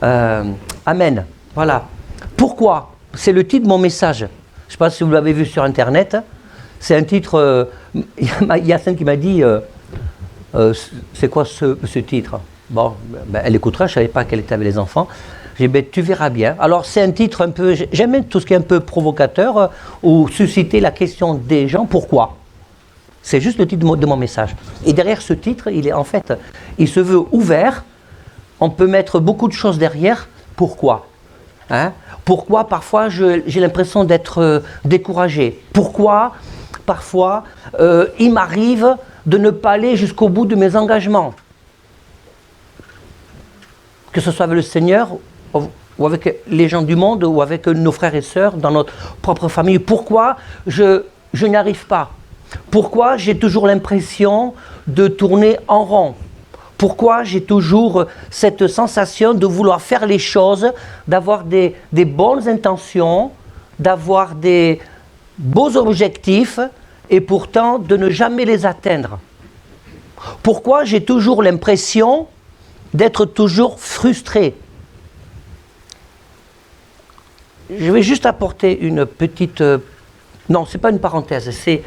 Amen. Voilà. Pourquoi? C'est le titre de mon message. Je ne sais pas si vous l'avez vu sur Internet. C'est un titre... Il y a Yacine qui m'a dit... c'est quoi ce titre? Bon, ben, elle écoutera, je ne savais pas qu'elle était avec les enfants. J'ai dit, ben, tu verras bien. Alors, c'est un titre un peu... J'aime bien tout ce qui est un peu provocateur ou susciter la question des gens. Pourquoi? C'est juste le titre de mon message. Et derrière ce titre, il se veut ouvert. On peut mettre beaucoup de choses derrière. Pourquoi? Hein? Pourquoi parfois j'ai l'impression d'être découragé? Pourquoi parfois il m'arrive de ne pas aller jusqu'au bout de mes engagements? Que ce soit avec le Seigneur ou avec les gens du monde ou avec nos frères et sœurs dans notre propre famille. Pourquoi je n'y arrive pas? Pourquoi j'ai toujours l'impression de tourner en rond? Pourquoi j'ai toujours cette sensation de vouloir faire les choses, d'avoir des bonnes intentions, d'avoir des beaux objectifs et pourtant de ne jamais les atteindre? Pourquoi j'ai toujours l'impression d'être toujours frustré? Je vais juste apporter une petite... non, ce n'est pas une parenthèse, c'est...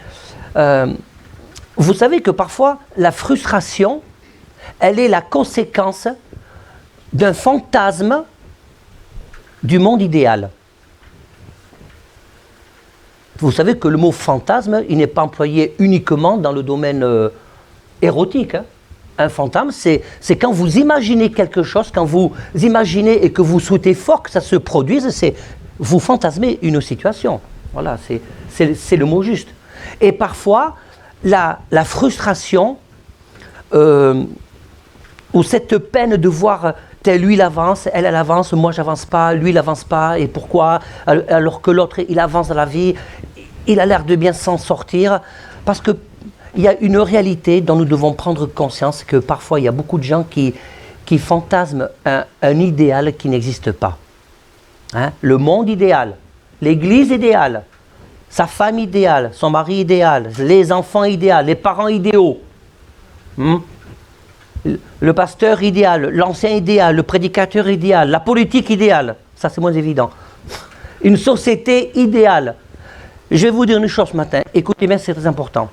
vous savez que parfois, la frustration, elle est la conséquence d'un fantasme du monde idéal. Vous savez que le mot fantasme, il n'est pas employé uniquement dans le domaine érotique. Hein. Un fantasme, c'est quand vous imaginez quelque chose, quand vous imaginez et que vous souhaitez fort que ça se produise, vous fantasmez une situation. Voilà, c'est le mot juste. Et parfois, la frustration, ou cette peine de voir lui il avance, elle avance, moi j'avance pas, lui il avance pas, et pourquoi? Alors que l'autre il avance dans la vie, il a l'air de bien s'en sortir, parce qu'il y a une réalité dont nous devons prendre conscience, que parfois il y a beaucoup de gens qui fantasment un idéal qui n'existe pas. Hein? Le monde idéal, l'église idéale, sa femme idéale, son mari idéal, les enfants idéaux, les parents idéaux. Le pasteur idéal, l'ancien idéal, le prédicateur idéal, la politique idéale, ça c'est moins évident. Une société idéale. Je vais vous dire une chose ce matin, écoutez bien, c'est très important.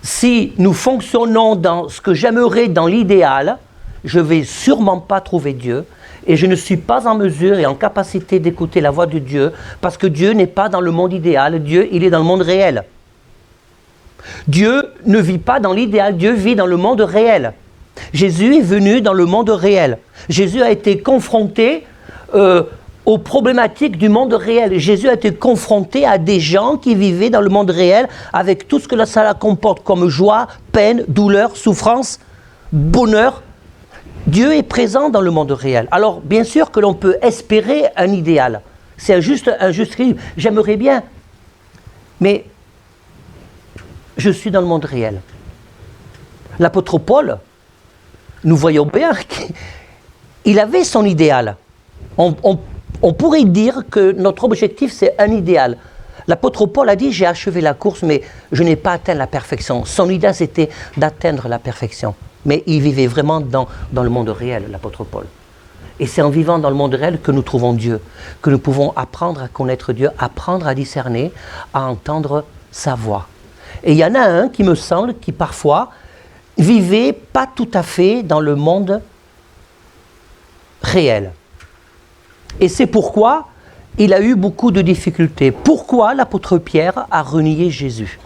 Si nous fonctionnons dans ce que j'aimerais dans l'idéal, je ne vais sûrement pas trouver Dieu et je ne suis pas en mesure et en capacité d'écouter la voix de Dieu parce que Dieu n'est pas dans le monde idéal, Dieu il est dans le monde réel. Dieu ne vit pas dans l'idéal, Dieu vit dans le monde réel. Jésus est venu dans le monde réel. Jésus a été confronté aux problématiques du monde réel. Jésus a été confronté à des gens qui vivaient dans le monde réel avec tout ce que ça comporte comme joie, peine, douleur, souffrance, bonheur. Dieu est présent dans le monde réel. Alors, bien sûr que l'on peut espérer un idéal. C'est un juste livre. J'aimerais bien. Mais je suis dans le monde réel. L'apôtre Paul, nous voyons bien qu'il avait son idéal. On pourrait dire que notre objectif, c'est un idéal. L'apôtre Paul a dit, j'ai achevé la course, mais je n'ai pas atteint la perfection. Son idéal, c'était d'atteindre la perfection. Mais il vivait vraiment dans le monde réel, l'apôtre Paul. Et c'est en vivant dans le monde réel que nous trouvons Dieu, que nous pouvons apprendre à connaître Dieu, apprendre à discerner, à entendre sa voix. Et il y en a un qui me semble, qui parfois vivait pas tout à fait dans le monde réel. Et c'est pourquoi il a eu beaucoup de difficultés. Pourquoi l'apôtre Pierre a renié Jésus?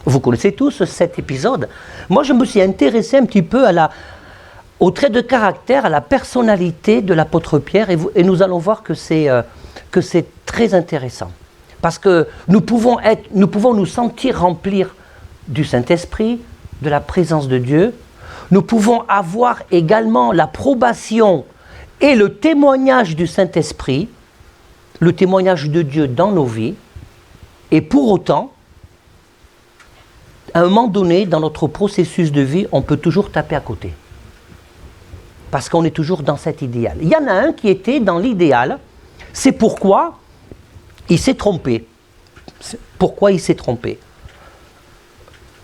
Vous connaissez tous cet épisode. Moi, je me suis intéressé un petit peu au trait de caractère, à la personnalité de l'apôtre Pierre, et nous allons voir que c'est très intéressant. Parce que nous pouvons nous sentir remplir du Saint-Esprit, de la présence de Dieu. Nous pouvons avoir également l'approbation et le témoignage du Saint-Esprit, le témoignage de Dieu dans nos vies. Et pour autant, à un moment donné, dans notre processus de vie, on peut toujours taper à côté. Parce qu'on est toujours dans cet idéal. Il y en a un qui était dans l'idéal, c'est pourquoi il s'est trompé. Pourquoi il s'est trompé?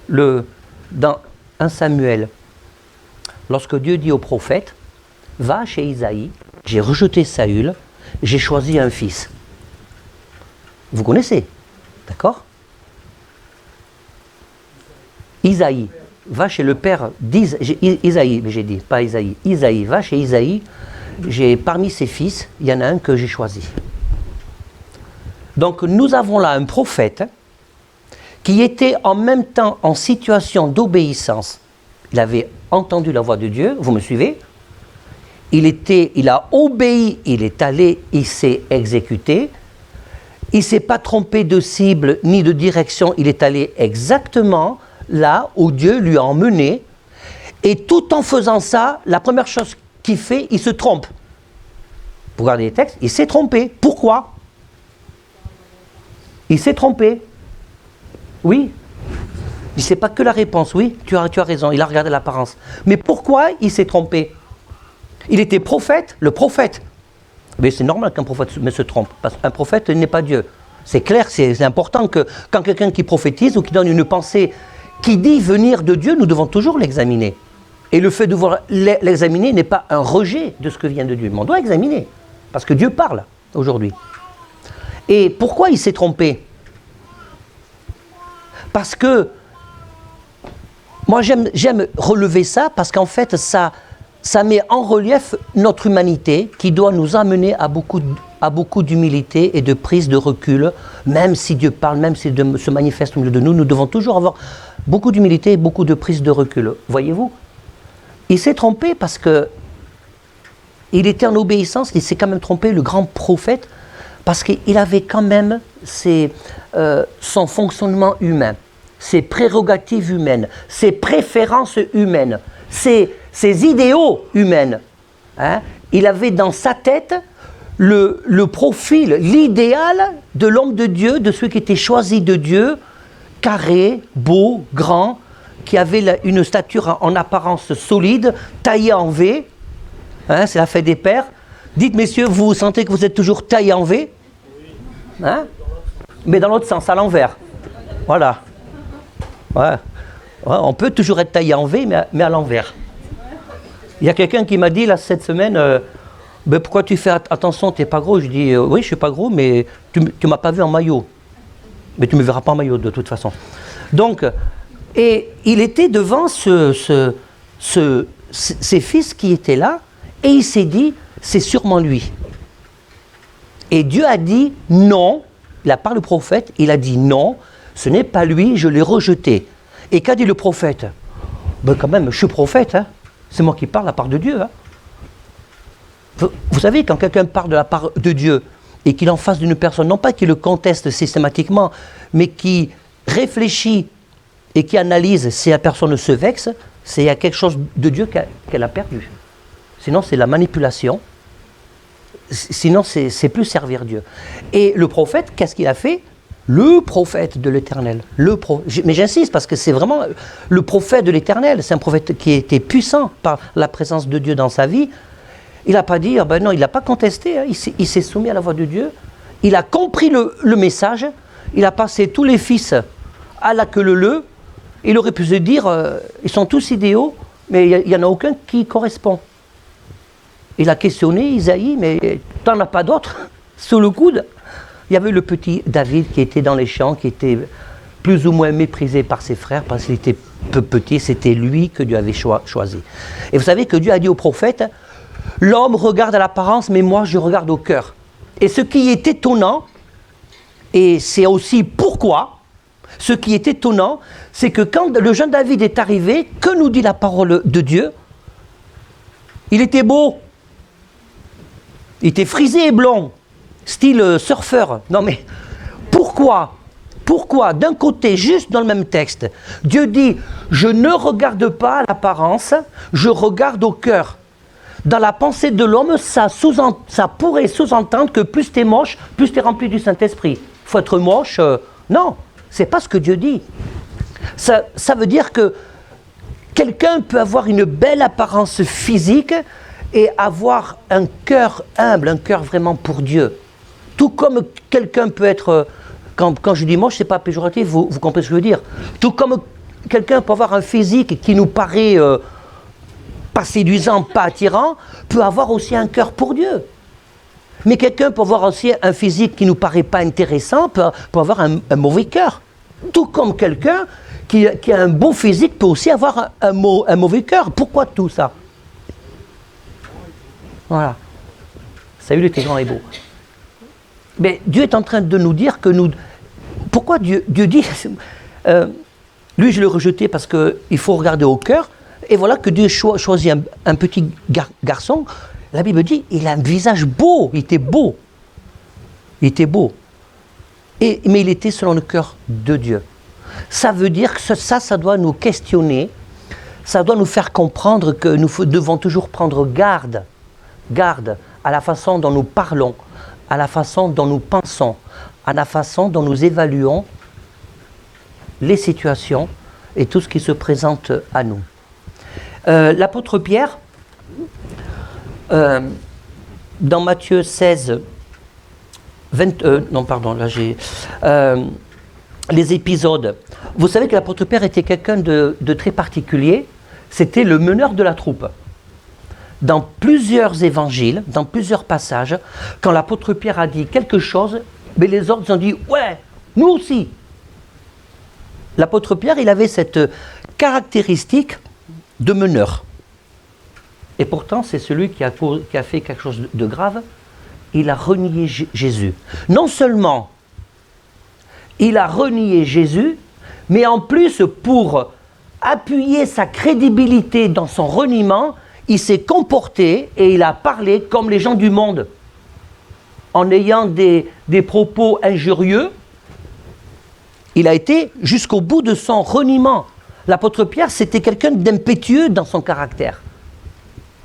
Dans 1 Samuel, lorsque Dieu dit au prophète, va chez Isaïe, j'ai rejeté Saül, j'ai choisi un fils. Vous connaissez, d'accord? Isaïe va chez le père d'Isaïe, mais j'ai dit, pas Isaïe. Isaïe va chez Isaïe, parmi ses fils, il y en a un que j'ai choisi. Donc nous avons là un prophète qui était en même temps en situation d'obéissance. Il avait entendu la voix de Dieu, vous me suivez? Il a obéi, il est allé, il s'est exécuté. Il ne s'est pas trompé de cible ni de direction, il est allé exactement là où Dieu lui a emmené. Et tout en faisant ça, la première chose qu'il fait, il se trompe. Vous regardez les textes, il s'est trompé. Pourquoi? Il s'est trompé. Oui. C'est pas que la réponse, oui, tu as raison, il a regardé l'apparence. Mais pourquoi il s'est trompé? Il était prophète, le prophète. Mais c'est normal qu'un prophète se trompe, parce qu'un prophète n'est pas Dieu. C'est clair, c'est important que quand quelqu'un qui prophétise ou qui donne une pensée qui dit venir de Dieu, nous devons toujours l'examiner. Et le fait de vouloir l'examiner n'est pas un rejet de ce que vient de Dieu, mais on doit examiner, parce que Dieu parle aujourd'hui. Et pourquoi il s'est trompé? Parce que, moi j'aime relever ça, parce qu'en fait ça met en relief notre humanité qui doit nous amener à beaucoup d'humilité et de prise de recul, même si Dieu parle, même si Dieu se manifeste au milieu de nous, nous devons toujours avoir beaucoup d'humilité et beaucoup de prise de recul. Voyez-vous? Il s'est trompé parce que il était en obéissance, il s'est quand même trompé, le grand prophète, parce qu'il avait quand même son fonctionnement humain, ses prérogatives humaines, ses préférences humaines, ses idéaux humains. Hein? Il avait dans sa tête le profil, l'idéal de l'homme de Dieu, de celui qui était choisi de Dieu, carré, beau, grand, qui avait une stature en apparence solide, taillé en V. Hein, c'est la fête des pères. Dites, messieurs, vous sentez que vous êtes toujours taillé en V? Hein? Mais dans l'autre sens, à l'envers. Voilà. Ouais. Ouais, on peut toujours être taillé en V, mais à l'envers. Il y a quelqu'un qui m'a dit là cette semaine, ben, pourquoi tu fais attention, tu n'es pas gros? Je dis, oui, je ne suis pas gros, mais tu ne m'as pas vu en maillot. Mais tu ne me verras pas en maillot de toute façon. Donc, et il était devant ces fils qui étaient là, et il s'est dit, c'est sûrement lui. Et Dieu a dit non, il a parlé le prophète, il a dit non, ce n'est pas lui, je l'ai rejeté. Et qu'a dit le prophète? Ben quand même, je suis prophète, hein. C'est moi qui parle de la part de Dieu. Hein. Vous savez, quand quelqu'un parle de la part de Dieu et qu'il est en face d'une personne, non pas qu'il le conteste systématiquement, mais qui réfléchit et qui analyse si la personne se vexe, c'est il y a quelque chose de Dieu qu'elle a perdu. Sinon, c'est la manipulation. Sinon, c'est plus servir Dieu. Et le prophète, qu'est-ce qu'il a fait? Le prophète de l'Éternel. Mais j'insiste parce que c'est vraiment le prophète de l'Éternel. C'est un prophète qui était puissant par la présence de Dieu dans sa vie. Il n'a pas dit, ah ben non, il n'a pas contesté. Hein. Il s'est soumis à la voix de Dieu. Il a compris le message. Il a passé tous les fils à la queue leu. Il aurait pu se dire, ils sont tous idéaux, mais il n'y en a aucun qui correspond. Il a questionné Isaïe, mais tu n'en as pas d'autres sous le coude. Il y avait le petit David qui était dans les champs, qui était plus ou moins méprisé par ses frères parce qu'il était peu petit, c'était lui que Dieu avait choisi. Et vous savez que Dieu a dit au prophète, l'homme regarde à l'apparence, mais moi je regarde au cœur. Et ce qui est étonnant, et c'est aussi pourquoi, ce qui est étonnant, c'est que quand le jeune David est arrivé, que nous dit la parole de Dieu? Il était beau, il était frisé et blond, style surfeur. Non mais, pourquoi, d'un côté, juste dans le même texte, Dieu dit, je ne regarde pas à l'apparence, je regarde au cœur. Dans la pensée de l'homme, ça pourrait sous-entendre que plus tu es moche, plus tu es rempli du Saint-Esprit. Il faut être moche, non, c'est pas ce que Dieu dit. Ça veut dire que quelqu'un peut avoir une belle apparence physique et avoir un cœur humble, un cœur vraiment pour Dieu. Tout comme quelqu'un peut être, quand je dis moche, c'est pas péjoratif, vous comprenez ce que je veux dire. Tout comme quelqu'un peut avoir un physique qui nous paraît pas séduisant, pas attirant, peut avoir aussi un cœur pour Dieu. Mais quelqu'un peut avoir aussi un physique qui ne nous paraît pas intéressant, peut avoir un mauvais cœur. Tout comme quelqu'un qui a un beau physique peut aussi avoir un mauvais cœur. Pourquoi tout ça? Voilà. Salut, le grand est beau. Mais Dieu est en train de nous dire que nous... Pourquoi Dieu dit... lui, je l'ai rejeté parce qu'il faut regarder au cœur. Et voilà que Dieu choisit un petit garçon. La Bible dit, il a un visage beau. Il était beau. Il était beau. Mais il était selon le cœur de Dieu. Ça veut dire que ça doit nous questionner. Ça doit nous faire comprendre que nous devons toujours prendre garde à la façon dont nous parlons, à la façon dont nous pensons, à la façon dont nous évaluons les situations et tout ce qui se présente à nous. L'apôtre Pierre, dans Matthieu 16, les épisodes, vous savez que l'apôtre Pierre était quelqu'un de très particulier, c'était le meneur de la troupe. Dans plusieurs évangiles, dans plusieurs passages, quand l'apôtre Pierre a dit quelque chose, mais les autres ont dit « Ouais, nous aussi ». L'apôtre Pierre, il avait cette caractéristique de meneur. Et pourtant, c'est celui qui a fait quelque chose de grave. Il a renié Jésus. Non seulement il a renié Jésus, mais en plus, pour appuyer sa crédibilité dans son reniement, il s'est comporté et il a parlé comme les gens du monde, en ayant des propos injurieux. Il a été jusqu'au bout de son reniement. L'apôtre Pierre, c'était quelqu'un d'impétueux dans son caractère.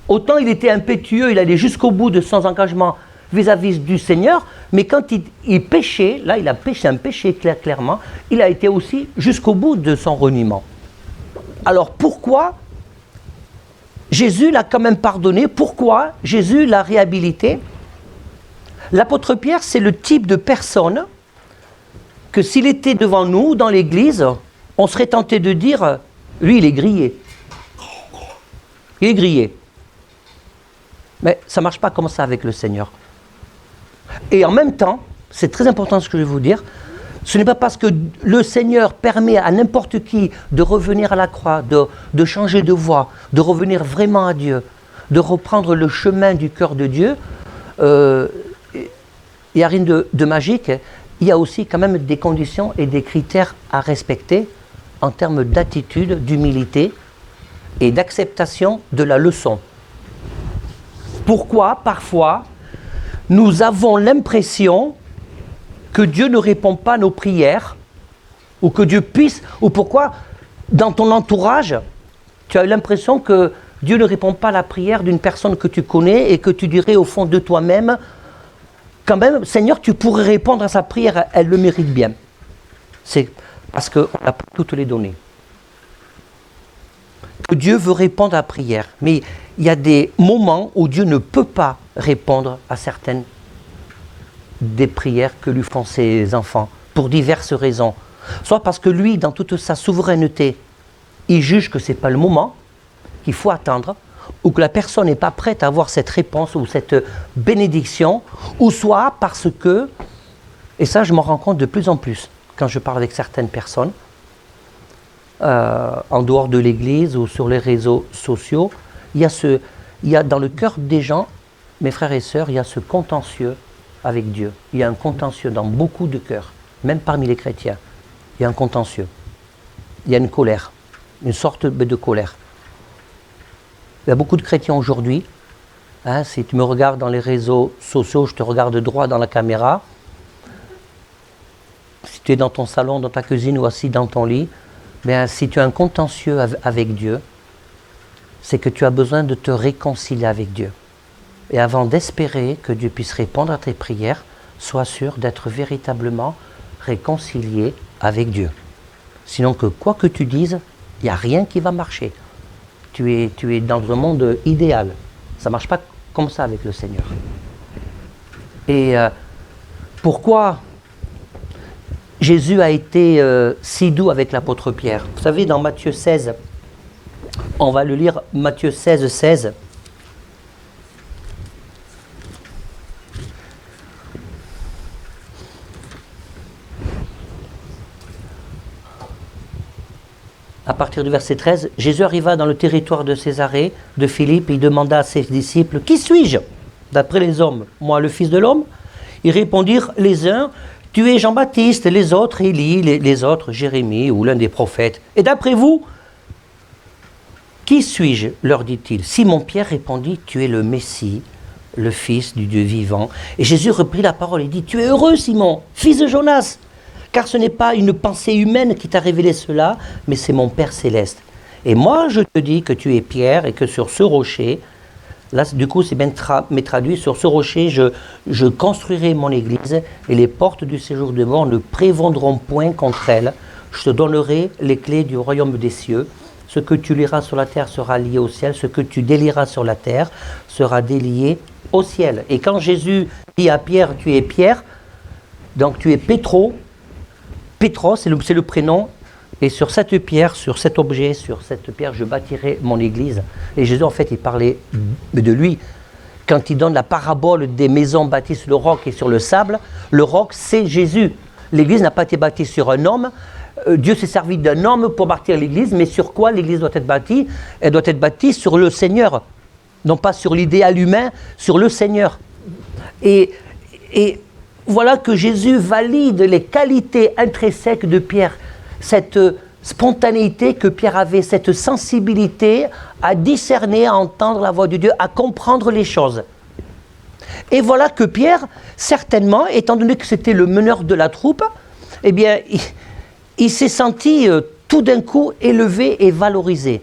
Autant il était impétueux, il allait jusqu'au bout de son engagement vis-à-vis du Seigneur, mais quand il péchait, là il a péché un péché clairement, il a été aussi jusqu'au bout de son reniement. Alors pourquoi Jésus l'a quand même pardonné? Pourquoi Jésus l'a réhabilité? L'apôtre Pierre, c'est le type de personne que s'il était devant nous, dans l'église, on serait tenté de dire, lui il est grillé. Il est grillé. Mais ça ne marche pas comme ça avec le Seigneur. Et en même temps, c'est très important ce que je vais vous dire, ce n'est pas parce que le Seigneur permet à n'importe qui de revenir à la croix, de changer de voie, de revenir vraiment à Dieu, de reprendre le chemin du cœur de Dieu, il n'y a rien de magique. Il y a aussi quand même des conditions et des critères à respecter en termes d'attitude, d'humilité et d'acceptation de la leçon. Pourquoi, parfois, nous avons l'impression que Dieu ne répond pas à nos prières, ou que Dieu puisse, ou pourquoi, dans ton entourage, tu as l'impression que Dieu ne répond pas à la prière d'une personne que tu connais et que tu dirais au fond de toi-même, quand même, Seigneur, tu pourrais répondre à sa prière, elle le mérite bien. C'est parce qu'on n'a pas toutes les données. Que Dieu veut répondre à la prière, mais il y a des moments où Dieu ne peut pas répondre à certaines des prières que lui font ses enfants, pour diverses raisons. Soit parce que lui, dans toute sa souveraineté, il juge que ce n'est pas le moment, qu'il faut attendre, ou que la personne n'est pas prête à avoir cette réponse ou cette bénédiction, ou soit parce que, et ça je m'en rends compte de plus en plus quand je parle avec certaines personnes, en dehors de l'église ou sur les réseaux sociaux, il y a dans le cœur des gens, mes frères et sœurs, il y a ce contentieux avec Dieu. Il y a un contentieux dans beaucoup de cœurs, même parmi les chrétiens. Il y a un contentieux. Il y a une colère, une sorte de colère. Il y a beaucoup de chrétiens aujourd'hui. Hein, si tu me regardes dans les réseaux sociaux, je te regarde droit dans la caméra. Si tu es dans ton salon, dans ta cuisine ou assis dans ton lit, bien, si tu as un contentieux avec Dieu, c'est que tu as besoin de te réconcilier avec Dieu. Et avant d'espérer que Dieu puisse répondre à tes prières, sois sûr d'être véritablement réconcilié avec Dieu. Sinon que quoi que tu dises, il n'y a rien qui va marcher. Tu es dans un monde idéal. Ça ne marche pas comme ça avec le Seigneur. Et pourquoi Jésus a été si doux avec l'apôtre Pierre? Vous savez, dans Matthieu 16, On va le lire, Matthieu 16, 16. À partir du verset 13, Jésus arriva dans le territoire de Césarée, de Philippe, et il demanda à ses disciples, « Qui suis-je, d'après les hommes? Moi, le Fils de l'homme ?» Ils répondirent les uns, « Tu es Jean-Baptiste, les autres, Élie, les autres, Jérémie, ou l'un des prophètes. Et d'après vous, qui suis-je » leur dit-il. Simon-Pierre répondit, « Tu es le Messie, le Fils du Dieu vivant. » Et Jésus reprit la parole et dit, « Tu es heureux, Simon, fils de Jonas, car ce n'est pas une pensée humaine qui t'a révélé cela, mais c'est mon Père céleste. Et moi, je te dis que tu es Pierre et que sur ce rocher, là, du coup, c'est bien traduit, sur ce rocher, je construirai mon église et les portes du séjour de mort ne prévaudront point contre elle. Je te donnerai les clés du royaume des cieux. Ce que tu liras sur la terre sera lié au ciel. Ce que tu délieras sur la terre sera délié au ciel. » Et quand Jésus dit à Pierre, tu es Pierre, donc tu es Pétro, c'est le prénom, et sur cette pierre, sur cet objet, sur cette pierre, je bâtirai mon église. Et Jésus, en fait, il parlait de lui. Quand il donne la parabole des maisons bâties sur le roc et sur le sable, le roc, c'est Jésus. L'église n'a pas été bâtie sur un homme. Dieu s'est servi d'un homme pour bâtir l'église, mais sur quoi l'église doit être bâtie? Elle doit être bâtie sur le Seigneur. Non pas sur l'idéal humain, sur le Seigneur. Et voilà que Jésus valide les qualités intrinsèques de Pierre, cette spontanéité que Pierre avait, cette sensibilité à discerner, à entendre la voix de Dieu, à comprendre les choses. Et voilà que Pierre, certainement, étant donné que c'était le meneur de la troupe, eh bien, il s'est senti tout d'un coup élevé et valorisé.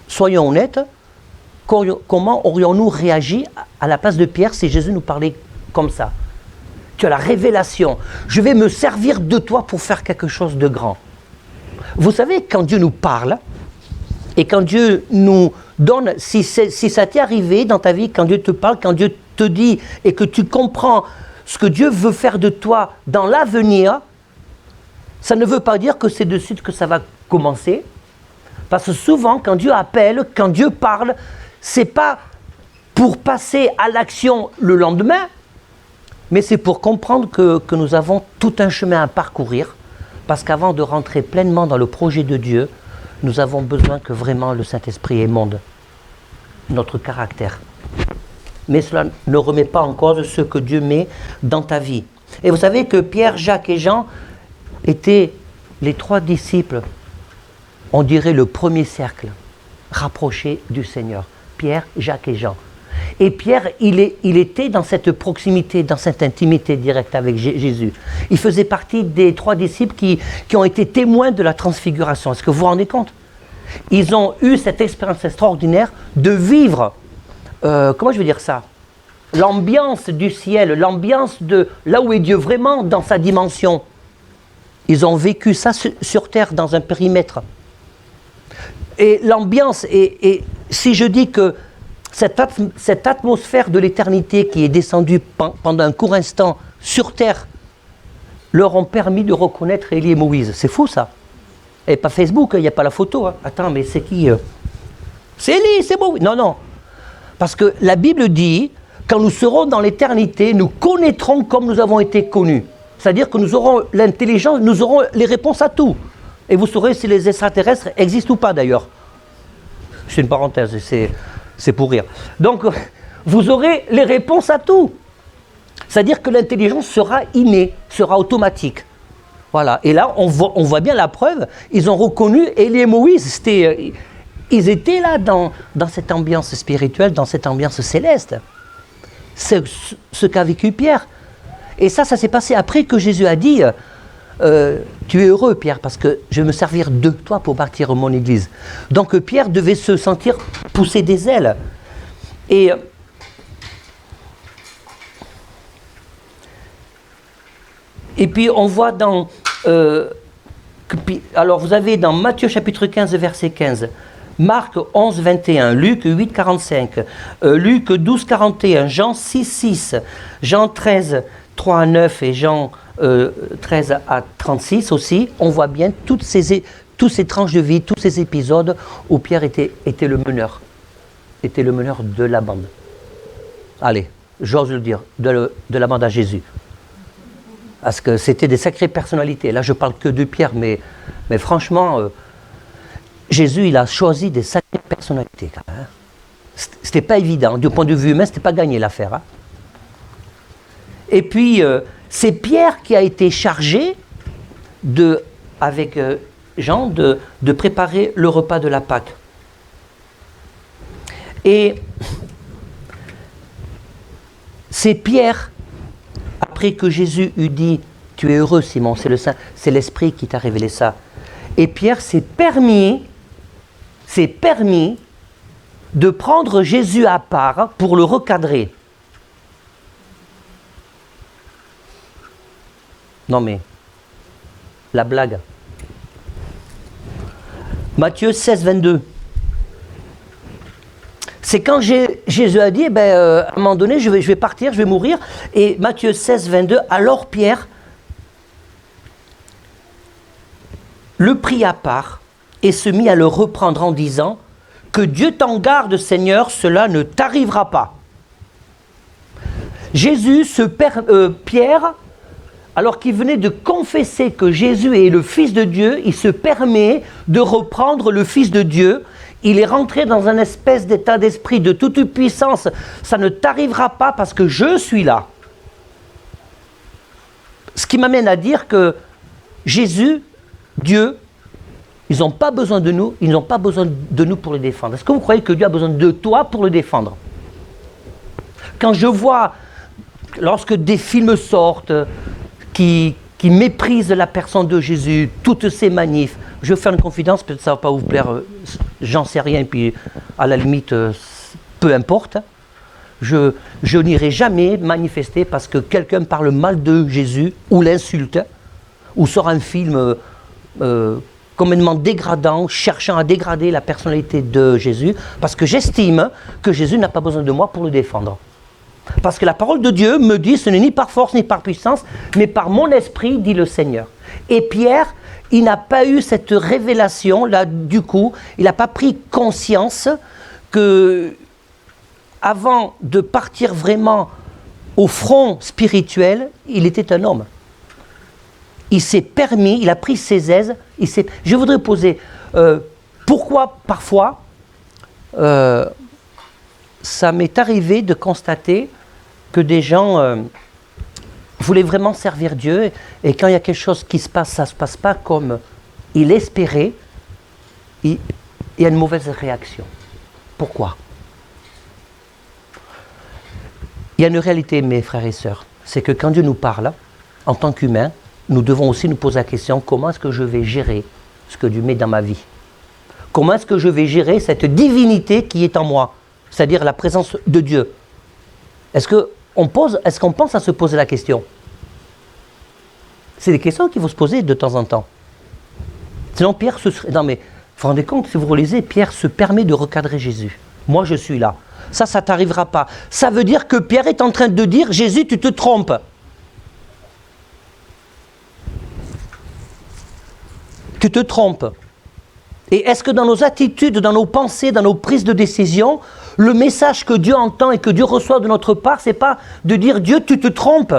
Soyons honnêtes, comment aurions-nous réagi à la place de Pierre si Jésus nous parlait comme ça? Tu as la révélation. Je vais me servir de toi pour faire quelque chose de grand. Vous savez, quand Dieu nous parle, et quand Dieu nous donne, si ça t'est arrivé dans ta vie, quand Dieu te parle, quand Dieu te dit, et que tu comprends ce que Dieu veut faire de toi dans l'avenir, ça ne veut pas dire que c'est de suite que ça va commencer. Parce que souvent, quand Dieu appelle, quand Dieu parle, c'est pas pour passer à l'action le lendemain, mais c'est pour comprendre que nous avons tout un chemin à parcourir, parce qu'avant de rentrer pleinement dans le projet de Dieu, nous avons besoin que vraiment le Saint-Esprit émonde notre caractère. Mais cela ne remet pas en cause ce que Dieu met dans ta vie. Et vous savez que Pierre, Jacques et Jean étaient les trois disciples, on dirait le premier cercle, rapproché du Seigneur. Pierre, Jacques et Jean. Et Pierre, il était dans cette proximité, dans cette intimité directe avec Jésus. Il faisait partie des trois disciples qui ont été témoins de la transfiguration. Est-ce que vous vous rendez compte? Ils ont eu cette expérience extraordinaire de vivre, comment je veux dire ça? L'ambiance du ciel, l'ambiance de là où est Dieu vraiment dans sa dimension. Ils ont vécu ça sur terre, dans un périmètre. Et l'ambiance, et si je dis que cette atmosphère de l'éternité qui est descendue pendant un court instant sur terre leur ont permis de reconnaître Élie et Moïse. C'est fou ça. Et pas Facebook, il n'y a pas la photo. Hein. Attends, mais c'est qui C'est Élie, c'est Moïse. Non, non. Parce que la Bible dit, quand nous serons dans l'éternité, nous connaîtrons comme nous avons été connus. C'est-à-dire que nous aurons l'intelligence, nous aurons les réponses à tout. Et vous saurez si les extraterrestres existent ou pas d'ailleurs. C'est une parenthèse, c'est pour rire. Donc, vous aurez les réponses à tout. C'est-à-dire que l'intelligence sera innée, sera automatique. Voilà. Et là, on voit bien la preuve. Ils ont reconnu Élie et Moïse. Ils étaient là dans cette ambiance spirituelle, dans cette ambiance céleste. C'est ce qu'a vécu Pierre. Et ça s'est passé après que Jésus a dit tu es heureux, Pierre, parce que je vais me servir de toi pour bâtir mon église. Donc Pierre devait se sentir pousser des ailes. Et puis on voit dans... alors vous avez dans Matthieu chapitre 15, verset 15, Marc 11, 21, Luc 8, 45, Luc 12, 41, Jean 6, 6, Jean 13, 3 à 9 et Jean 13 à 36 aussi, on voit bien toutes toutes ces tranches de vie, tous ces épisodes où Pierre était le meneur de la bande. Allez, j'ose le dire, de la bande à Jésus. Parce que c'était des sacrées personnalités. Là, je parle que de Pierre, mais franchement, Jésus, il a choisi des sacrées personnalités. Quand même, hein. C'était pas évident. Du point de vue humain, c'était pas gagné l'affaire. Hein. Et puis, c'est Pierre qui a été chargé avec Jean de préparer le repas de la Pâque. Et c'est Pierre, après que Jésus eut dit « Tu es heureux, Simon, c'est le Saint, c'est l'Esprit qui t'a révélé ça. » Et Pierre s'est permis de prendre Jésus à part pour le recadrer. Non mais, la blague. Matthieu 16, 22. C'est quand Jésus a dit, à un moment donné, je vais partir, je vais mourir. Et Matthieu 16, 22, alors Pierre le prit à part et se mit à le reprendre en disant, que Dieu t'en garde, Seigneur, cela ne t'arrivera pas. Pierre, alors qu'il venait de confesser que Jésus est le Fils de Dieu, il se permet de reprendre le Fils de Dieu. Il est rentré dans un espèce d'état d'esprit de toute puissance. Ça ne t'arrivera pas parce que je suis là. Ce qui m'amène à dire que Jésus, Dieu, ils n'ont pas besoin de nous, ils n'ont pas besoin de nous pour le défendre. Est-ce que vous croyez que Dieu a besoin de toi pour le défendre? Quand je vois, lorsque des films sortent, qui méprisent la personne de Jésus, toutes ces manifs, je vais faire une confidence, peut-être ça ne va pas vous plaire, j'en sais rien, puis à la limite, peu importe. Je n'irai jamais manifester parce que quelqu'un parle mal de Jésus, ou l'insulte, ou sort un film complètement dégradant, cherchant à dégrader la personnalité de Jésus, parce que j'estime que Jésus n'a pas besoin de moi pour le défendre. Parce que la parole de Dieu me dit, ce n'est ni par force ni par puissance, mais par mon esprit, dit le Seigneur. Et Pierre, il n'a pas eu cette révélation, là, du coup, il n'a pas pris conscience que, avant de partir vraiment au front spirituel, il était un homme. Il s'est permis, il a pris ses aises. Je voudrais poser, pourquoi parfois, ça m'est arrivé de constater que des gens voulaient vraiment servir Dieu, et quand il y a quelque chose qui se passe, ça ne se passe pas comme il espérait, il y a une mauvaise réaction. Pourquoi? Il y a une réalité, mes frères et sœurs, c'est que quand Dieu nous parle, en tant qu'humains, nous devons aussi nous poser la question, comment est-ce que je vais gérer ce que Dieu met dans ma vie? Comment est-ce que je vais gérer cette divinité qui est en moi? C'est-à-dire la présence de Dieu. Est-ce qu'on pense à se poser la question? C'est des questions qu'il faut se poser de temps en temps. Sinon, Pierre se serait... Non mais, vous vous rendez compte, si vous relisez, Pierre se permet de recadrer Jésus. Moi, je suis là. Ça ne t'arrivera pas. Ça veut dire que Pierre est en train de dire, Jésus, tu te trompes. Tu te trompes. Et est-ce que dans nos attitudes, dans nos pensées, dans nos prises de décision, le message que Dieu entend et que Dieu reçoit de notre part, c'est pas de dire Dieu, tu te trompes.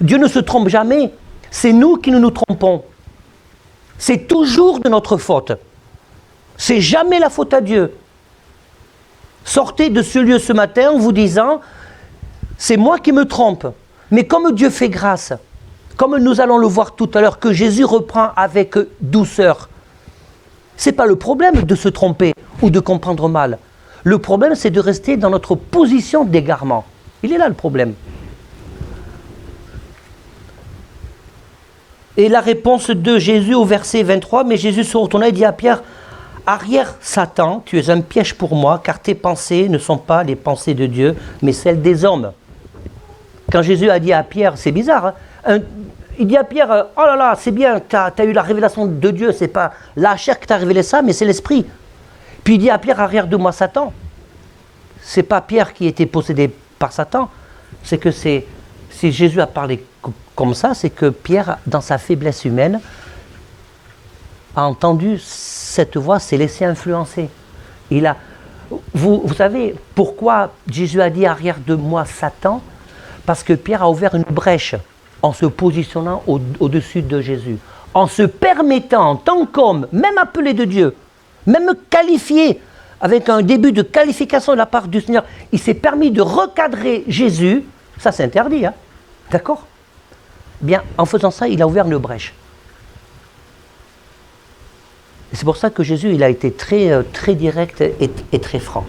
Dieu ne se trompe jamais. C'est nous qui nous trompons. C'est toujours de notre faute. C'est jamais la faute à Dieu. Sortez de ce lieu ce matin en vous disant, c'est moi qui me trompe. Mais comme Dieu fait grâce, comme nous allons le voir tout à l'heure, que Jésus reprend avec douceur, ce n'est pas le problème de se tromper ou de comprendre mal. Le problème, c'est de rester dans notre position d'égarement. Il est là le problème. Et la réponse de Jésus au verset 23, mais Jésus se retourna et dit à Pierre, « Arrière Satan, tu es un piège pour moi, car tes pensées ne sont pas les pensées de Dieu, mais celles des hommes. » Quand Jésus a dit à Pierre, c'est bizarre, hein, il dit à Pierre, oh là là, c'est bien, tu as eu la révélation de Dieu, c'est pas la chair qui t'a révélé ça, mais c'est l'esprit. Puis il dit à Pierre, arrière de moi Satan. C'est pas Pierre qui était possédé par Satan, c'est que si Jésus a parlé comme ça, c'est que Pierre, dans sa faiblesse humaine, a entendu cette voix, s'est laissé influencer. Vous savez pourquoi Jésus a dit arrière de moi Satan? Parce que Pierre a ouvert une brèche en se positionnant au-dessus de Jésus, en se permettant en tant qu'homme, même appelé de Dieu, même qualifié, avec un début de qualification de la part du Seigneur, il s'est permis de recadrer Jésus. Ça c'est interdit, hein? D'accord? Bien, en faisant ça, il a ouvert une brèche. Et c'est pour ça que Jésus, il a été très direct et très franc.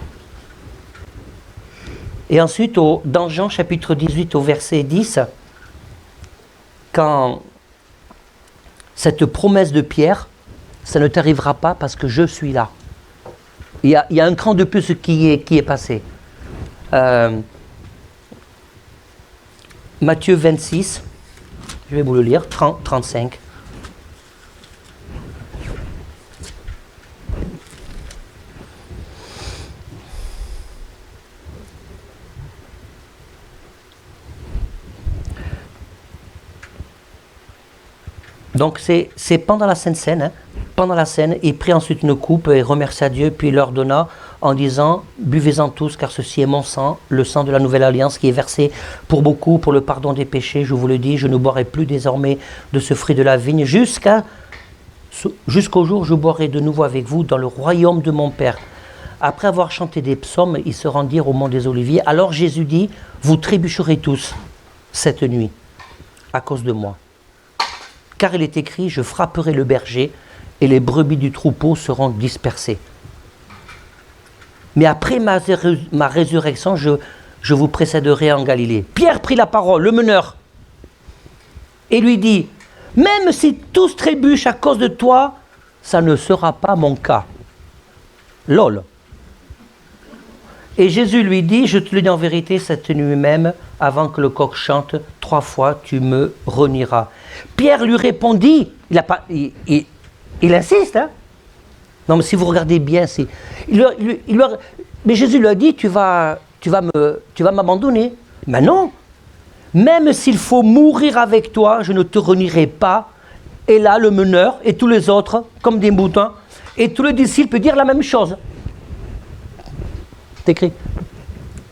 Et ensuite, dans Jean chapitre 18, au verset 10, quand cette promesse de Pierre, ça ne t'arrivera pas parce que je suis là. Il y a un cran de plus qui est passé. Matthieu 26, je vais vous le lire, 35. Donc c'est pendant la Sainte Seine, hein, pendant la scène, il prit ensuite une coupe et remercia Dieu, puis il leur donna en disant « Buvez-en tous, car ceci est mon sang, le sang de la nouvelle alliance qui est versé pour beaucoup, pour le pardon des péchés. Je vous le dis, je ne boirai plus désormais de ce fruit de la vigne, jusqu'au jour où je boirai de nouveau avec vous dans le royaume de mon Père. » Après avoir chanté des psaumes, ils se rendirent au mont des Oliviers. Alors Jésus dit « Vous trébucherez tous cette nuit à cause de moi. Car il est écrit, je frapperai le berger et les brebis du troupeau seront dispersées. Mais après ma résurrection, je vous précéderai en Galilée. » Pierre prit la parole, le meneur, et lui dit, « Même si tous trébuchent à cause de toi, ça ne sera pas mon cas. » Lol. Et Jésus lui dit, « Je te le dis en vérité, cette nuit même, avant que le coq chante, 3 fois tu me renieras. » Pierre lui répondit, il insiste, hein? Non, mais si vous regardez bien, mais Jésus lui a dit, tu vas m'abandonner. Mais non, même s'il faut mourir avec toi, je ne te renierai pas. Et là, le meneur et tous les autres, comme des moutons, et tous les disciples dire la même chose. C'est écrit.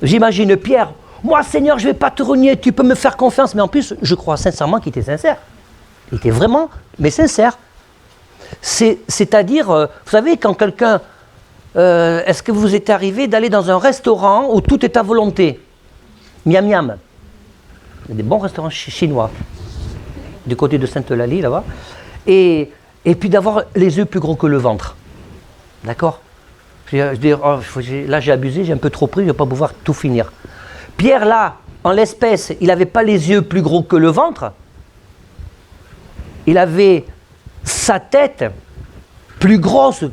J'imagine Pierre, moi Seigneur, je ne vais pas te renier, tu peux me faire confiance. Mais en plus, je crois sincèrement qu'il était sincère. Il était vraiment, mais sincère. C'est-à-dire, vous savez, quand quelqu'un... est-ce que vous êtes arrivé d'aller dans un restaurant où tout est à volonté? Miam miam. Il y a des bons restaurants chinois, du côté de Sainte-Eulalie, là-bas. Et puis d'avoir les yeux plus gros que le ventre. D'accord? Là, j'ai abusé, j'ai un peu trop pris, je ne vais pas pouvoir tout finir. Pierre, là, en l'espèce, il n'avait pas les yeux plus gros que le ventre. Il avait sa tête plus grosse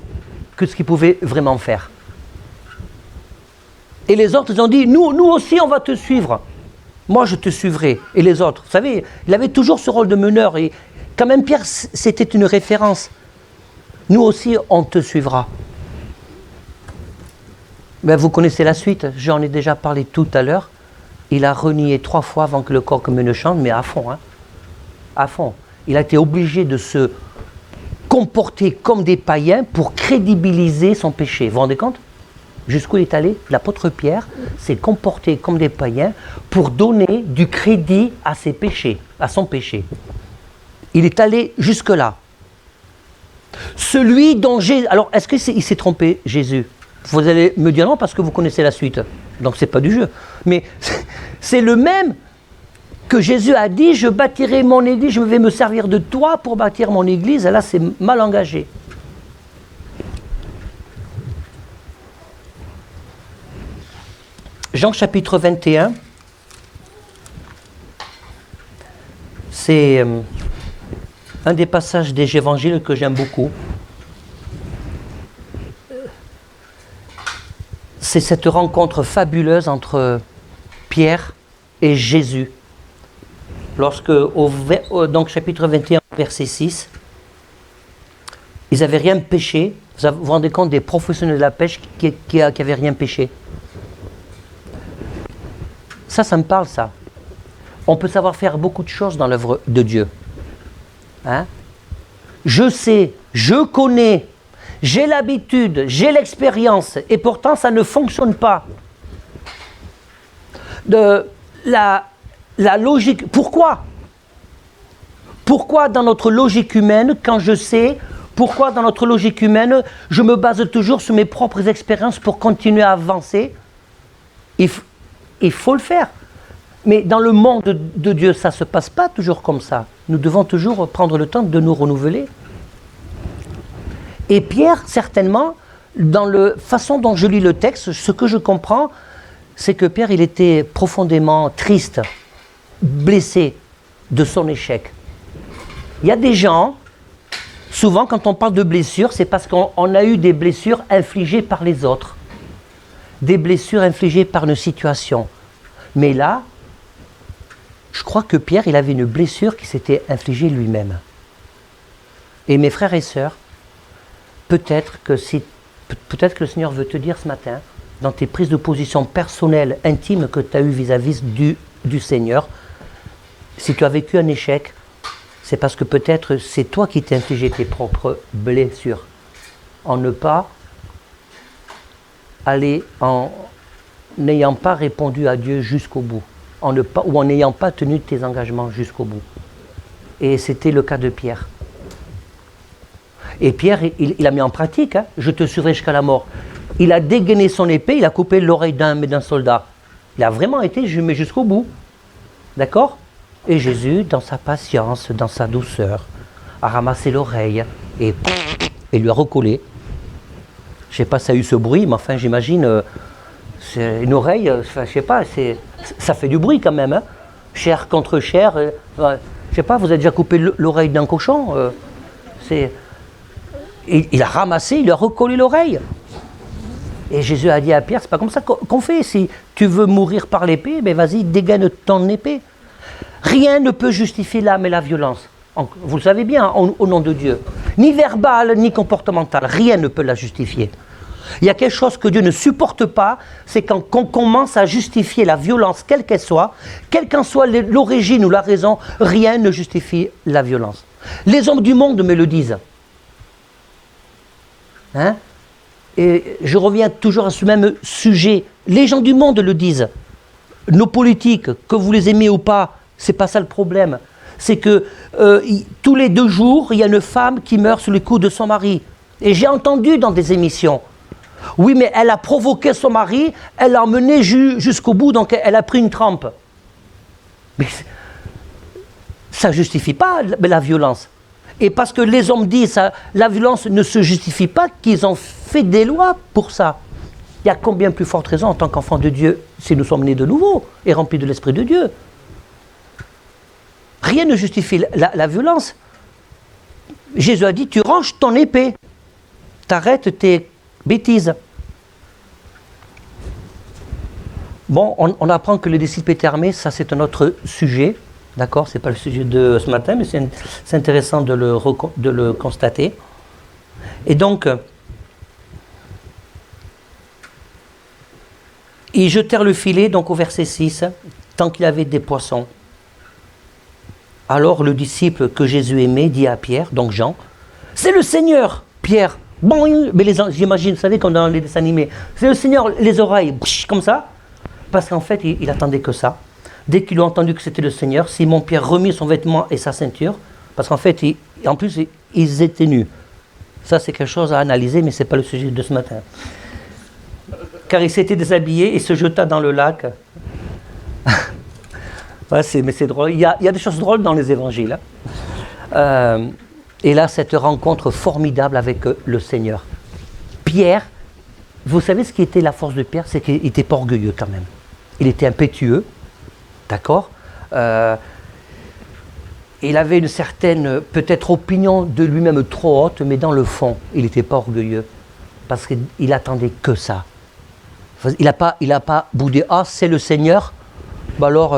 que ce qu'il pouvait vraiment faire. Et les autres, ils ont dit, nous aussi, on va te suivre. Moi, je te suivrai. Et les autres, vous savez, il avait toujours ce rôle de meneur. Et quand même, Pierre, c'était une référence. Nous aussi, on te suivra. Ben, vous connaissez la suite, j'en ai déjà parlé tout à l'heure. Il a renié 3 fois avant que le coq me ne chante, mais à fond, hein, à fond. Il a été obligé de se comporter comme des païens pour crédibiliser son péché. Vous vous rendez compte? Jusqu'où il est allé? L'apôtre Pierre s'est comporté comme des païens pour donner du crédit à ses péchés, à son péché. Il est allé jusque-là. Celui dont Jésus... Alors, est-ce qu'il s'est trompé, Jésus? Vous allez me dire non parce que vous connaissez la suite. Donc, ce n'est pas du jeu. Mais c'est le même que Jésus a dit, je bâtirai mon église, je vais me servir de toi pour bâtir mon église. Et là, c'est mal engagé. Jean chapitre 21, c'est un des passages des évangiles que j'aime beaucoup. C'est cette rencontre fabuleuse entre Pierre et Jésus. Lorsque, donc chapitre 21, verset 6, ils n'avaient rien péché. Vous vous rendez compte des professionnels de la pêche qui n'avaient rien péché. Ça me parle, ça. On peut savoir faire beaucoup de choses dans l'œuvre de Dieu. Hein? je sais, je connais, j'ai l'habitude, j'ai l'expérience, et pourtant ça ne fonctionne pas. La logique, pourquoi? Pourquoi dans notre logique humaine, quand je sais, pourquoi dans notre logique humaine, je me base toujours sur mes propres expériences pour continuer à avancer? Il faut le faire. Mais dans le monde de Dieu, ça ne se passe pas toujours comme ça. Nous devons toujours prendre le temps de nous renouveler. Et Pierre, certainement, dans la façon dont je lis le texte, ce que je comprends, c'est que Pierre, il était profondément triste, blessé de son échec. Il y a des gens, souvent quand on parle de blessures, c'est parce qu'on a eu des blessures infligées par les autres, des blessures infligées par une situation. Mais là, je crois que Pierre, il avait une blessure qui s'était infligée lui-même. Et mes frères et sœurs, peut-être que le Seigneur veut te dire ce matin, dans tes prises de position personnelles, intimes que tu as eues vis-à-vis du Seigneur, si tu as vécu un échec, c'est parce que peut-être c'est toi qui t'es infligé tes propres blessures, en ne pas aller, en n'ayant pas répondu à Dieu jusqu'au bout, ou en n'ayant pas tenu tes engagements jusqu'au bout. Et c'était le cas de Pierre. Et Pierre, il a mis en pratique, hein, je te suivrai jusqu'à la mort. Il a dégainé son épée, il a coupé l'oreille d'un soldat. Il a vraiment été jusqu'au bout. D'accord? Et Jésus, dans sa patience, dans sa douceur, a ramassé l'oreille et lui a recollé. Je ne sais pas si ça a eu ce bruit, mais enfin j'imagine, c'est une oreille, je ne sais pas, ça fait du bruit quand même. Hein? Chair contre chair. Je ne sais pas, vous avez déjà coupé l'oreille d'un cochon il a ramassé, il lui a recollé l'oreille. Et Jésus a dit à Pierre, c'est pas comme ça qu'on fait. Si tu veux mourir par l'épée, ben vas-y, dégaine ton épée. Rien ne peut justifier l'âme et la violence. Vous le savez bien, au nom de Dieu. Ni verbal, ni comportemental. Rien ne peut la justifier. Il y a quelque chose que Dieu ne supporte pas, c'est quand on commence à justifier la violence, quelle qu'elle soit, quelle qu'en soit l'origine ou la raison, rien ne justifie la violence. Les hommes du monde me le disent. Hein? Et je reviens toujours à ce même sujet. Les gens du monde le disent. Nos politiques, que vous les aimez ou pas, c'est pas ça le problème. C'est que tous les 2 jours, il y a une femme qui meurt sous les coups de son mari. Et j'ai entendu dans des émissions. Oui, mais elle a provoqué son mari, elle l'a emmené jusqu'au bout, donc elle a pris une trempe. Mais ça ne justifie pas la violence. Et parce que les hommes disent la violence ne se justifie pas, qu'ils ont fait des lois pour ça. Il y a combien plus forte raison en tant qu'enfants de Dieu, si nous sommes nés de nouveau et remplis de l'Esprit de Dieu. Rien ne justifie la violence. Jésus a dit, tu ranges ton épée, t'arrêtes tes bêtises. Bon, on apprend que les disciples étaient armés, ça c'est un autre sujet. D'accord, ce n'est pas le sujet de ce matin, mais c'est intéressant de le constater. Et donc, ils jetèrent le filet, donc au verset 6, tant qu'il y avait des poissons. Alors le disciple que Jésus aimait dit à Pierre, donc Jean, « C'est le Seigneur !» Pierre, bon, mais j'imagine, vous savez, comme dans les dessins animés, « C'est le Seigneur !» Les oreilles, comme ça, parce qu'en fait, il attendait que ça. Dès qu'ils ont entendu que c'était le Seigneur, Simon-Pierre remit son vêtement et sa ceinture, parce qu'en fait, en plus, ils étaient nus. Ça, c'est quelque chose à analyser, mais ce n'est pas le sujet de ce matin. Car il s'était déshabillé et se jeta dans le lac. Ouais, mais c'est drôle. Il y a des choses drôles dans les évangiles. Hein. Et là, cette rencontre formidable avec le Seigneur. Pierre, vous savez ce qui était la force de Pierre? C'est qu'il n'était pas orgueilleux quand même. Il était impétueux. D'accord, il avait une certaine, peut-être, opinion de lui-même trop haute, mais dans le fond, il n'était pas orgueilleux, parce qu'il attendait que ça. Il n'a pas boudé, ah, c'est le Seigneur, bah alors,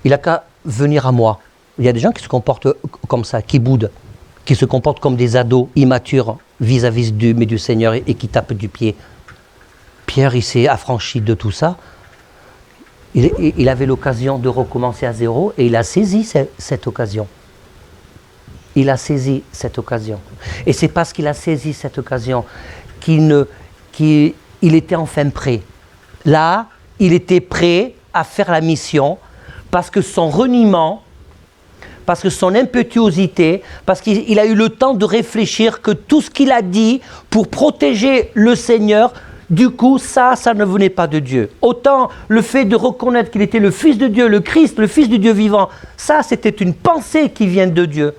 il n'a qu'à venir à moi. Il y a des gens qui se comportent comme ça, qui boudent, qui se comportent comme des ados immatures vis-à-vis du Seigneur et qui tapent du pied. Pierre, il s'est affranchi de tout ça. Il avait l'occasion de recommencer à zéro et il a saisi cette occasion. il a saisi cette occasion. Et c'est parce qu'il a saisi cette occasion qu'il était enfin prêt. Là, il était prêt à faire la mission parce que son reniement, parce que son impétuosité, parce qu'il a eu le temps de réfléchir que tout ce qu'il a dit pour protéger le Seigneur, du coup, ça ne venait pas de Dieu. Autant le fait de reconnaître qu'il était le Fils de Dieu, le Christ, le Fils du Dieu vivant, ça c'était une pensée qui vient de Dieu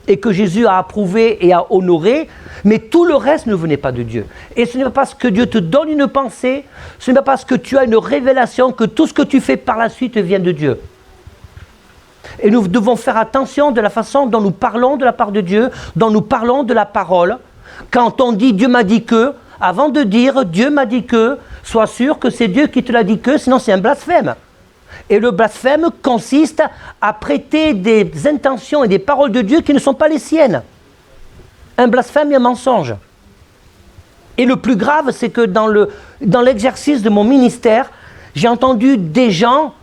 et que Jésus a approuvé et a honoré, mais tout le reste ne venait pas de Dieu. Et ce n'est pas parce que Dieu te donne une pensée, ce n'est pas parce que tu as une révélation que tout ce que tu fais par la suite vient de Dieu. Et nous devons faire attention de la façon dont nous parlons de la part de Dieu, dont nous parlons de la parole. Quand on dit « Dieu m'a dit que », avant de dire « Dieu m'a dit que », sois sûr que c'est Dieu qui te l'a dit que, sinon c'est un blasphème. Et le blasphème consiste à prêter des intentions et des paroles de Dieu qui ne sont pas les siennes. Un blasphème et un mensonge. Et le plus grave, c'est que dans l'exercice de mon ministère, j'ai entendu des gens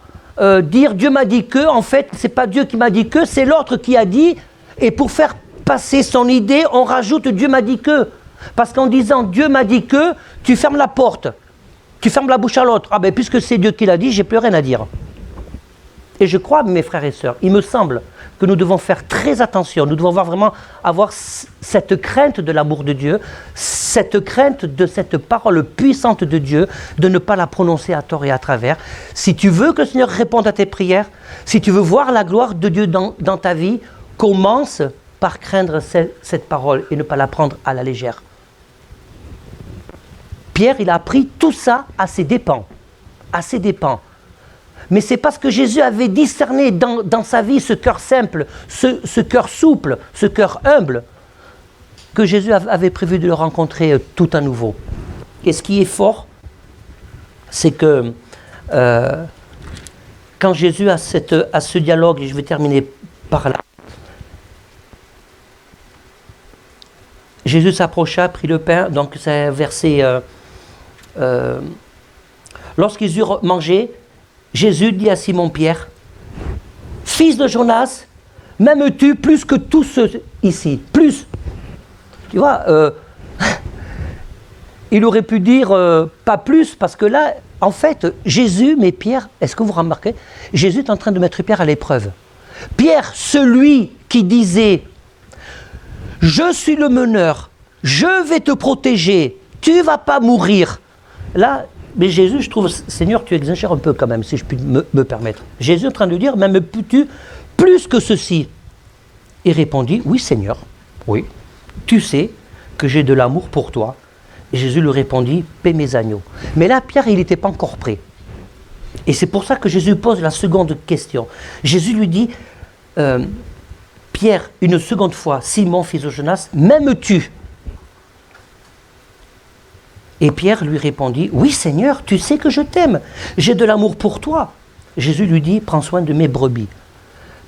dire Dieu m'a dit que, en fait, c'est pas Dieu qui m'a dit que, c'est l'autre qui a dit, et pour faire passer son idée, on rajoute Dieu m'a dit que. Parce qu'en disant Dieu m'a dit que, tu fermes la porte, tu fermes la bouche à l'autre. Ah ben puisque c'est Dieu qui l'a dit, j'ai plus rien à dire. Et je crois, mes frères et sœurs, il me semble que nous devons faire très attention, nous devons vraiment avoir cette crainte de l'amour de Dieu, cette crainte de cette parole puissante de Dieu, de ne pas la prononcer à tort et à travers. Si tu veux que le Seigneur réponde à tes prières, si tu veux voir la gloire de Dieu dans ta vie, commence par craindre cette parole et ne pas la prendre à la légère. Pierre, il a appris tout ça à ses dépens. À ses dépens. Mais c'est parce que Jésus avait discerné dans sa vie ce cœur simple, ce cœur souple, ce cœur humble, que Jésus avait prévu de le rencontrer tout à nouveau. Et ce qui est fort, c'est que quand Jésus a ce dialogue, et je vais terminer par là, Jésus s'approcha, prit le pain, donc c'est verset... lorsqu'ils eurent mangé, Jésus dit à Simon-Pierre, « Fils de Jonas, m'aimes-tu plus que tous ceux ici ?» Plus. Tu vois, il aurait pu dire pas plus, parce que là, en fait, Jésus, mais Pierre, est-ce que vous remarquez, Jésus est en train de mettre Pierre à l'épreuve. Pierre, celui qui disait, « Je suis le meneur, je vais te protéger, tu ne vas pas mourir. » Là, mais Jésus, je trouve, Seigneur, tu exagères un peu quand même, si je puis me permettre. Jésus est en train de dire, m'aimes-tu plus que ceci? Il répondit, oui Seigneur, oui, tu sais que j'ai de l'amour pour toi. Et Jésus lui répondit, paie mes agneaux. Mais là, Pierre, il n'était pas encore prêt. Et c'est pour ça que Jésus pose la seconde question. Jésus lui dit, Pierre, une seconde fois, Simon, fils de Jonas, m'aimes-tu? Et Pierre lui répondit, oui Seigneur, tu sais que je t'aime, j'ai de l'amour pour toi. Jésus lui dit, prends soin de mes brebis,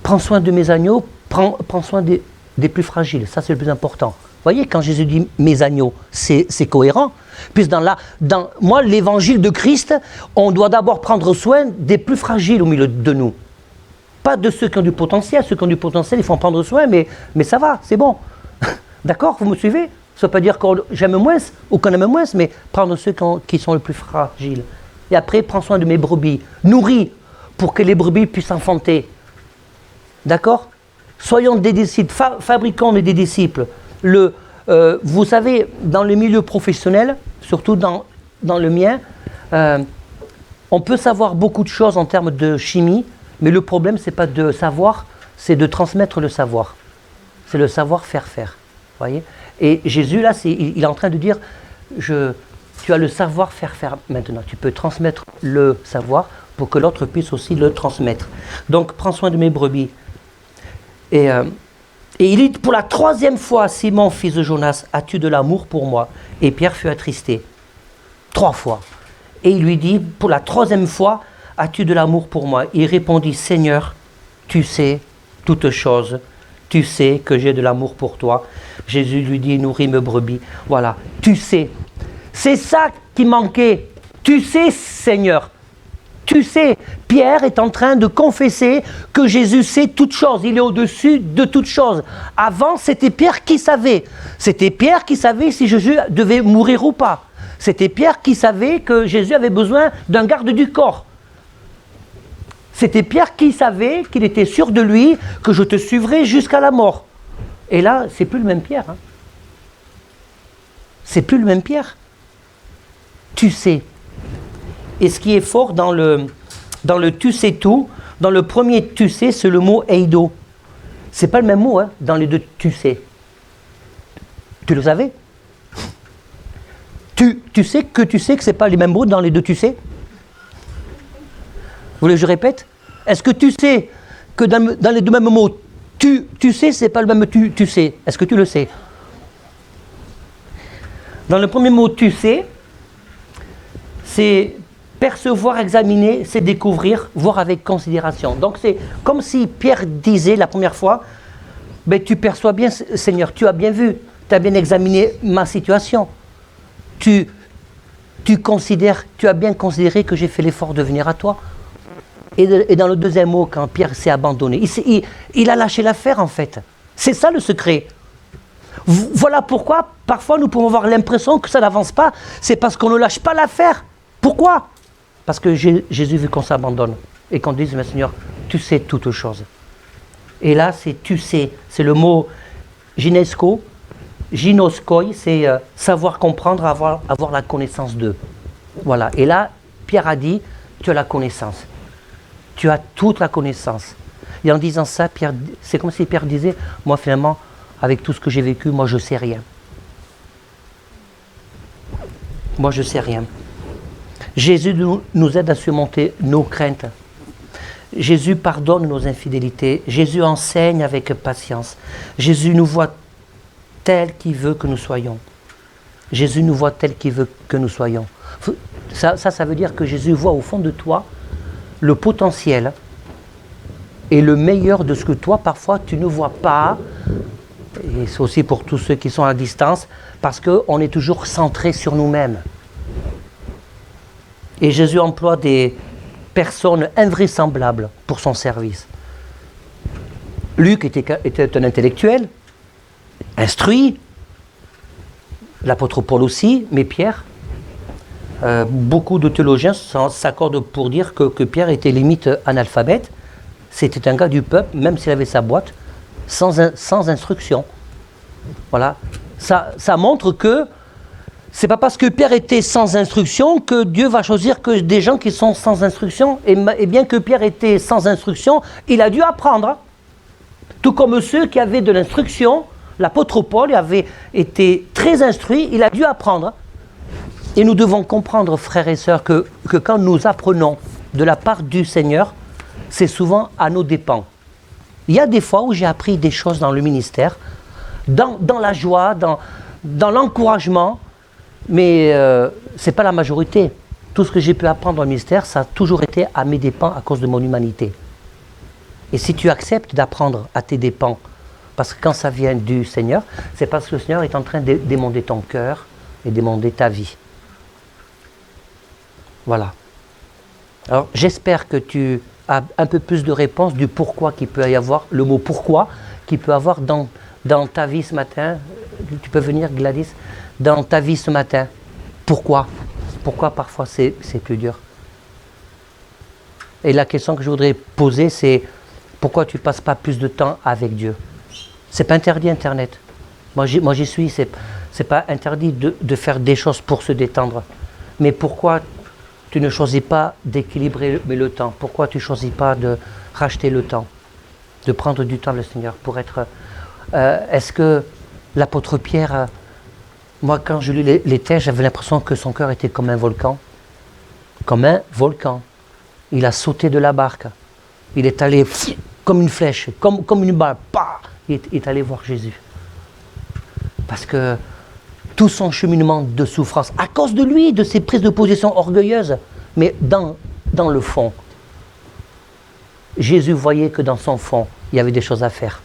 prends soin de mes agneaux, prends soin des plus fragiles, ça c'est le plus important. Vous voyez, quand Jésus dit mes agneaux, c'est cohérent. Puisque dans moi, l'évangile de Christ, on doit d'abord prendre soin des plus fragiles au milieu de nous. Pas de ceux qui ont du potentiel, ceux qui ont du potentiel, il faut en prendre soin, mais ça va, c'est bon. D'accord, vous me suivez? Ça ne veut pas dire qu'on j'aime moins ou qu'on aime moins, mais prendre ceux qui sont les plus fragiles. Et après, prends soin de mes brebis. Nourris pour que les brebis puissent enfanter. D'accord? Soyons des disciples, fabriquons des disciples. Vous savez, dans le milieu professionnel, surtout dans le mien, on peut savoir beaucoup de choses en termes de chimie, mais le problème, ce n'est pas de savoir, c'est de transmettre le savoir. C'est le savoir faire. Voyez? Et Jésus, là, il est en train de dire, tu as le savoir faire maintenant. Tu peux transmettre le savoir pour que l'autre puisse aussi le transmettre. Donc, prends soin de mes brebis. Et il dit, pour la troisième fois, Simon, fils de Jonas, as-tu de l'amour pour moi? Et Pierre fut attristé. 3 fois. Et il lui dit, pour la troisième fois, as-tu de l'amour pour moi? Il répondit, Seigneur, tu sais toutes choses. Tu sais que j'ai de l'amour pour toi. Jésus lui dit, nourris mes brebis. Voilà, tu sais. C'est ça qui manquait. Tu sais, Seigneur. Tu sais, Pierre est en train de confesser que Jésus sait toutes choses. Il est au-dessus de toutes choses. Avant, c'était Pierre qui savait. C'était Pierre qui savait si Jésus devait mourir ou pas. C'était Pierre qui savait que Jésus avait besoin d'un garde du corps. C'était Pierre qui savait qu'il était sûr de lui, que je te suivrai jusqu'à la mort. Et là, c'est plus le même Pierre. Hein. C'est plus le même Pierre. Tu sais. Et ce qui est fort dans le tu sais tout, dans le premier tu sais, c'est le mot eido. C'est pas le même mot, hein, dans les deux tu sais. Tu le savais? Tu sais que c'est pas les mêmes mots dans les deux tu sais? Vous voulez que je répète? Est-ce que tu sais que dans les deux mêmes mots, tu sais, c'est pas le même tu sais? Est-ce que tu le sais? Dans le premier mot tu sais, c'est percevoir, examiner, c'est découvrir, voir avec considération. Donc c'est comme si Pierre disait la première fois, ben, tu perçois bien, Seigneur, tu as bien vu, tu as bien examiné ma situation. Tu considères, tu as bien considéré que j'ai fait l'effort de venir à toi. Et dans le deuxième mot, quand Pierre s'est abandonné, il a lâché l'affaire en fait. C'est ça le secret. Voilà pourquoi parfois nous pouvons avoir l'impression que ça n'avance pas, c'est parce qu'on ne lâche pas l'affaire. Pourquoi? Parce que Jésus veut qu'on s'abandonne et qu'on dise, mais Seigneur, tu sais toutes choses. Et là, c'est tu sais, c'est le mot ginesko, ginoskoi, c'est savoir comprendre, avoir la connaissance d'eux. Voilà. Et là, Pierre a dit, tu as la connaissance. Tu as toute la connaissance. Et en disant ça, c'est comme si Pierre disait, moi finalement, avec tout ce que j'ai vécu, moi je sais rien. Moi je sais rien. Jésus nous aide à surmonter nos craintes. Jésus pardonne nos infidélités. Jésus enseigne avec patience. Jésus nous voit tel qu'il veut que nous soyons. Jésus nous voit tel qu'il veut que nous soyons. Ça veut dire que Jésus voit au fond de toi le potentiel et le meilleur de ce que toi, parfois, tu ne vois pas. Et c'est aussi pour tous ceux qui sont à distance, parce qu'on est toujours centré sur nous-mêmes. Et Jésus emploie des personnes invraisemblables pour son service. Luc était un intellectuel, instruit, l'apôtre Paul aussi, mais Pierre, beaucoup de théologiens s'accordent pour dire que Pierre était limite analphabète. C'était un gars du peuple, même s'il avait sa boîte, sans instruction. Voilà. Ça montre que c'est pas parce que Pierre était sans instruction que Dieu va choisir que des gens qui sont sans instruction. Et bien que Pierre était sans instruction, il a dû apprendre. Tout comme ceux qui avaient de l'instruction, l'apôtre Paul avait été très instruit, il a dû apprendre. Et nous devons comprendre, frères et sœurs, que quand nous apprenons de la part du Seigneur, c'est souvent à nos dépens. Il y a des fois où j'ai appris des choses dans le ministère, dans la joie, dans l'encouragement, mais ce n'est pas la majorité. Tout ce que j'ai pu apprendre dans le ministère, ça a toujours été à mes dépens à cause de mon humanité. Et si tu acceptes d'apprendre à tes dépens, parce que quand ça vient du Seigneur, c'est parce que le Seigneur est en train d'émonder ton cœur et d'émonder ta vie. Voilà. Alors j'espère que tu as un peu plus de réponses du pourquoi qu'il peut y avoir, le mot pourquoi, qu'il peut y avoir dans ta vie ce matin. Tu peux venir, Gladys, dans ta vie ce matin. Pourquoi? Pourquoi parfois c'est plus dur? Et la question que je voudrais poser, c'est pourquoi tu ne passes pas plus de temps avec Dieu? C'est pas interdit Internet. Moi j'y suis, c'est pas interdit de faire des choses pour se détendre. Mais pourquoi tu ne choisis pas d'équilibrer le temps? Pourquoi tu ne choisis pas de racheter le temps? De prendre du temps le Seigneur pour être... est-ce que l'apôtre Pierre, moi quand je lis les textes, j'avais l'impression que son cœur était comme un volcan. Comme un volcan. Il a sauté de la barque. Il est allé comme une flèche, comme une balle. Bah, il est allé voir Jésus. Parce que tout son cheminement de souffrance, à cause de lui, de ses prises de position orgueilleuses, mais dans le fond, Jésus voyait que dans son fond, il y avait des choses à faire.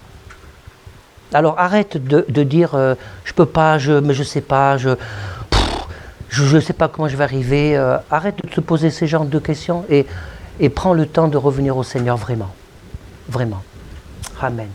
Alors arrête de dire je peux pas, mais je sais pas, je sais pas comment je vais arriver. Arrête de te poser ces genres de questions et et prends le temps de revenir au Seigneur vraiment. Vraiment. Amen.